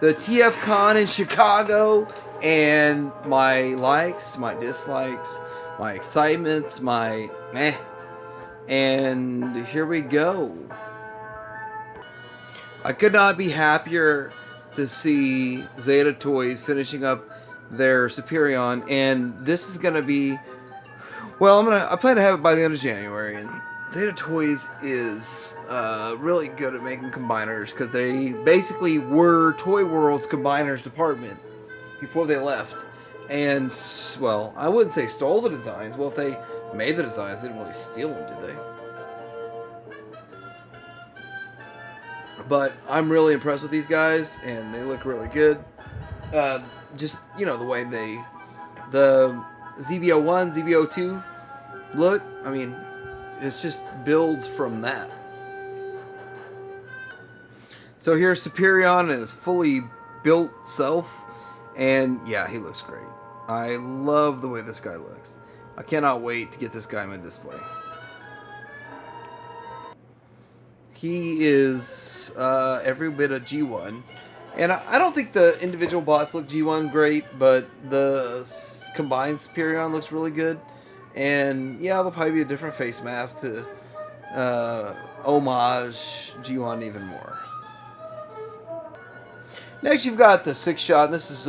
the TF Con in Chicago, and my likes, my dislikes, my excitements, my meh. And here we go. I could not be happier to see Zeta Toys finishing up their Superion, and this is gonna be, well, I plan to have it by the end of January. And Zeta Toys is really good at making combiners because they basically were Toy World's combiners department before they left. And, well, I wouldn't say stole the designs. Well, if they made the designs, they didn't really steal them, did they? But I'm really impressed with these guys, and they look really good. Just, you know, the way the ZBO1, ZBO2 look, I mean, it's just builds from that. So here's Superion in his fully built self, and yeah, he looks great. I love the way this guy looks. I cannot wait to get this guy on display. He is every bit a G1. And I don't think the individual bots look G1 great, but the combined Superion looks really good. And yeah, there'll probably be a different face mask to homage G1 even more. Next, you've got the 6-shot. This is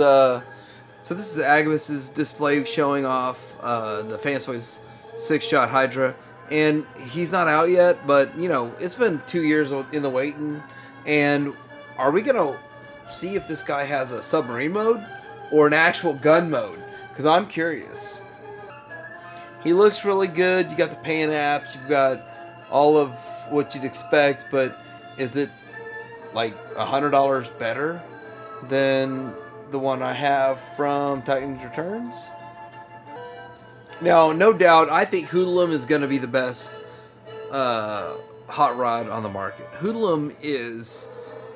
this is Agabus's display showing off the Fantoys 6-shot Hydra. And he's not out yet, but, you know, it's been 2 years in the waiting. And are we going to see if this guy has a submarine mode or an actual gun mode? Because I'm curious. He looks really good. You got the paying apps. You've got all of what you'd expect. But is it like $100 better than the one I have from Titan's Returns? Now, no doubt, I think Hoodlum is going to be the best hot rod on the market.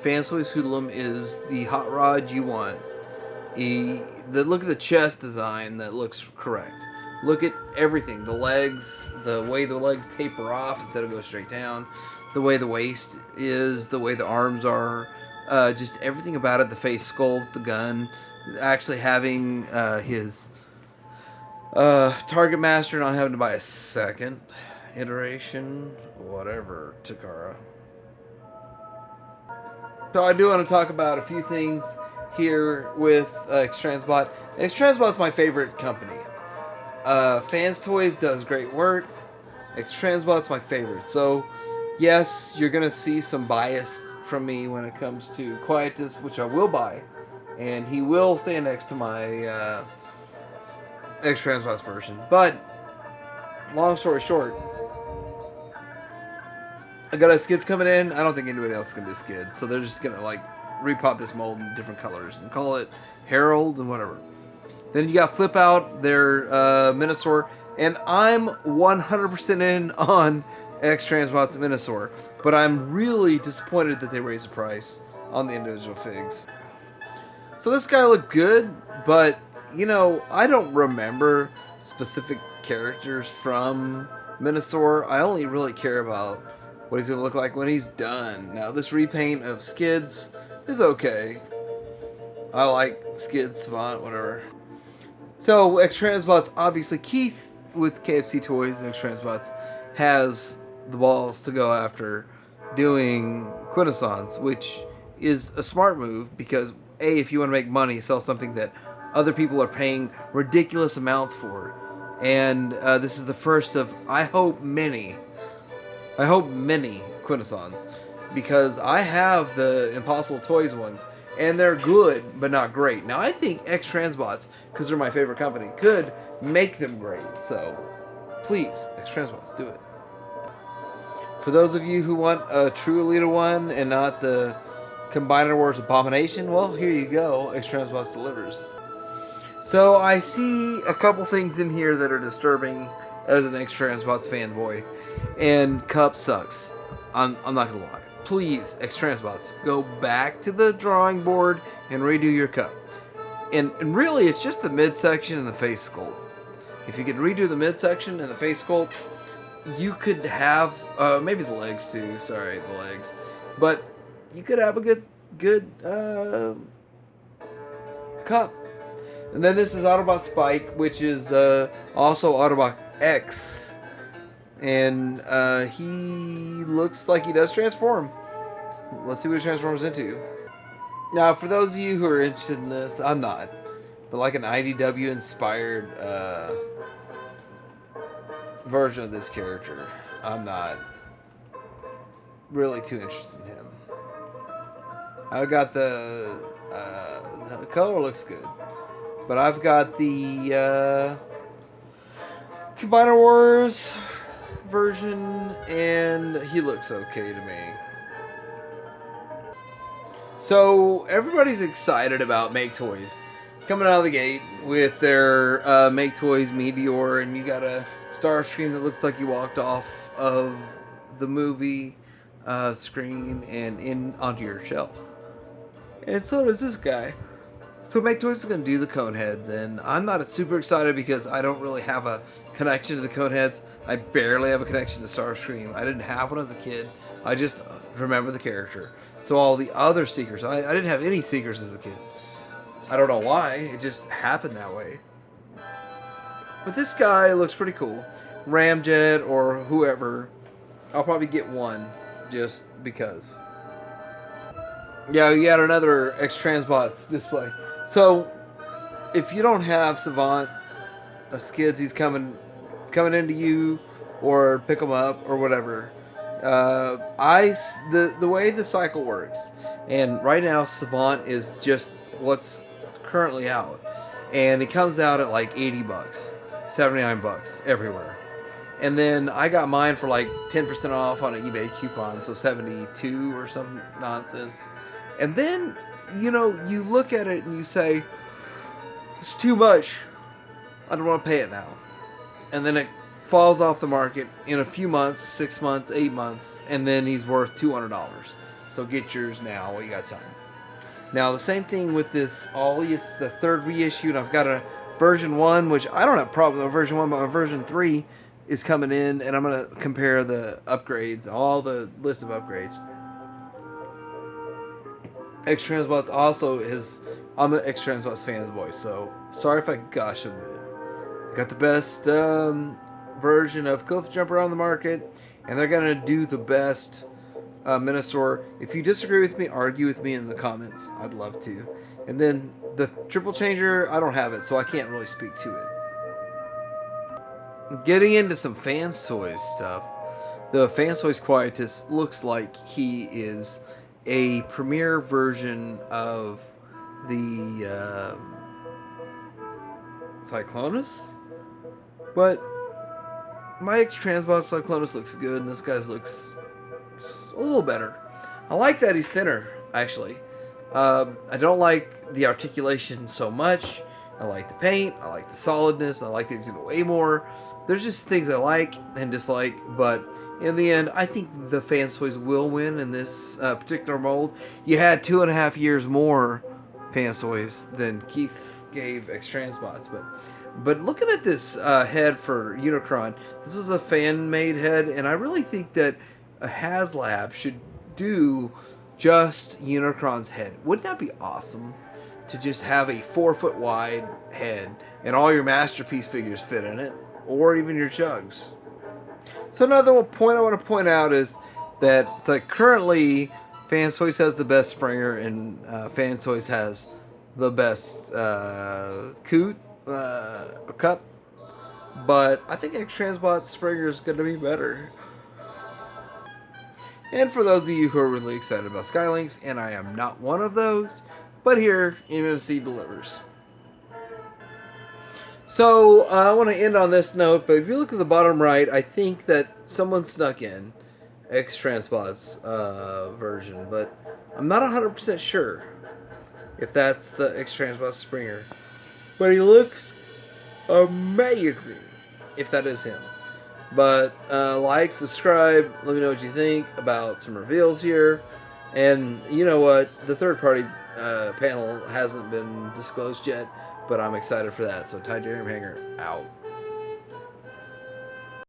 Fantoys Hoodlum is the hot rod you want. Look at the chest design that looks correct. Look at everything. The legs, the way the legs taper off instead of go straight down. The way the waist is, the way the arms are. Just everything about it. The face sculpt, the gun. Actually having his Target Master not having to buy a second iteration. Whatever, Takara. So I do want to talk about a few things here with X-Transbot. X-Transbot's my favorite company. Fans Toys does great work. X-Transbot's my favorite. So, yes, you're going to see some bias from me when it comes to Quietus, which I will buy. And he will stand next to my X-Transbots version. But, long story short, I got a Skids coming in. I don't think anybody else is going to do Skids. So they're just going to, like, repop this mold in different colors and call it Herald and whatever. Then you got Flip Out, their Minosaur. And I'm 100% in on X-Transbots Minosaur. But I'm really disappointed that they raised the price on the individual figs. So this guy looked good, but, you know, I don't remember specific characters from Minosaur. I only really care about what he's going to look like when he's done. Now, this repaint of Skids is okay. I like Skids, Savant, whatever. So, X-Transbots, obviously, Keith with KFC Toys and X-Transbots has the balls to go after doing Quintessons, which is a smart move because, A, if you want to make money, sell something that other people are paying ridiculous amounts for. And this is the first of, I hope many Quintessons, because I have the Impossible Toys ones, and they're good, but not great. Now, I think X-Transbots, because they're my favorite company, could make them great. So, please, X-Transbots, do it. For those of you who want a true Elita one and not the Combiner Wars Abomination, well, here you go. X-Transbots delivers. So, I see a couple things in here that are disturbing as an X-Transbots fanboy. And Cup sucks. I'm not going to lie. Please, X-Transbots, go back to the drawing board and redo your Cup. And really, it's just the midsection and the face sculpt. If you could redo the midsection and the face sculpt, you could have, maybe the legs too, sorry, the legs. But you could have a good Cup. And then this is Autobot Spike, which is also Autobot X. And he looks like he does transform. Let's see what he transforms into. Now, for those of you who are interested in this, I'm not. But like an IDW inspired version of this character, I'm not really too interested in him. I got the color looks good, but I've got the Combiner Wars version, and he looks okay to me. So everybody's excited about Make Toys coming out of the gate with their Make Toys Meteor, and you got a Starscream that looks like he walked off of the movie screen and in onto your shelf. And so does this guy. So Make Toys is going to do the Coneheads, and I'm not super excited because I don't really have a connection to the Coneheads. I barely have a connection to Starscream. I didn't have one as a kid. I just remember the character. So all the other Seekers, I didn't have any Seekers as a kid. I don't know why. It just happened that way. But this guy looks pretty cool. Ramjet or whoever. I'll probably get one just because. Yeah, you got another X-Transbots display. So, if you don't have Savant, Skids, he's coming into you, or pick him up, or whatever. The way the cycle works, and right now Savant is just what's currently out, and it comes out at like $80, $79 everywhere. And then I got mine for like 10% off on an eBay coupon, so 72 or some nonsense. And then, you know, you look at it and you say, it's too much. I don't want to pay it now. And then it falls off the market in a few months, 6 months, 8 months, and then he's worth $200. So get yours now while you got time. Now, the same thing with this Ollie. It's the third reissue, and I've got a version 1, which I don't have a problem with version 1, but my version 3 is coming in, and I'm going to compare the upgrades, all the list of upgrades. X-Transbots also is, I'm an X-Transbots fanboy, so sorry if I gush a bit. Got the best version of Cliff Jumper on the market, and they're going to do the best Minosaur. If you disagree with me, argue with me in the comments. I'd love to. And then the Triple Changer, I don't have it, so I can't really speak to it. Getting into some Fans Toys stuff. The Fans Toys Quietus looks like he is a premier version of the Cyclonus, but my X-Transbot Cyclonus looks good, and this guy's looks a little better. I like that he's thinner, actually. I don't like the articulation so much. I like the paint, I like the solidness, I like that he's going to weigh more. There's just things I like and dislike, but in the end, I think the Fans Toys will win in this particular mold. You had 2.5 years more Fans Toys than Keith gave X-Transbots, but looking at this head for Unicron, this is a fan-made head, and I really think that a HasLab should do just Unicron's head. Wouldn't that be awesome to just have a 4-foot wide head and all your Masterpiece figures fit in it, or even your Chugs? So another point I want to point out is that it's like currently Fans Toys has the best Springer, and Fans Toys has the best Coot or Cup, but I think X-Transbot Springer is going to be better. And for those of you who are really excited about Skylinks, and I am not one of those, but here MMC delivers. So, I want to end on this note, but if you look at the bottom right, I think that someone snuck in X-Transbots version, but I'm not 100% sure if that's the X-Transbots Springer. But he looks amazing if that is him. But like, subscribe, let me know what you think about some reveals here. And you know what, the third-party panel hasn't been disclosed yet, but I'm excited for that. So Ty Jeremy Hanger out.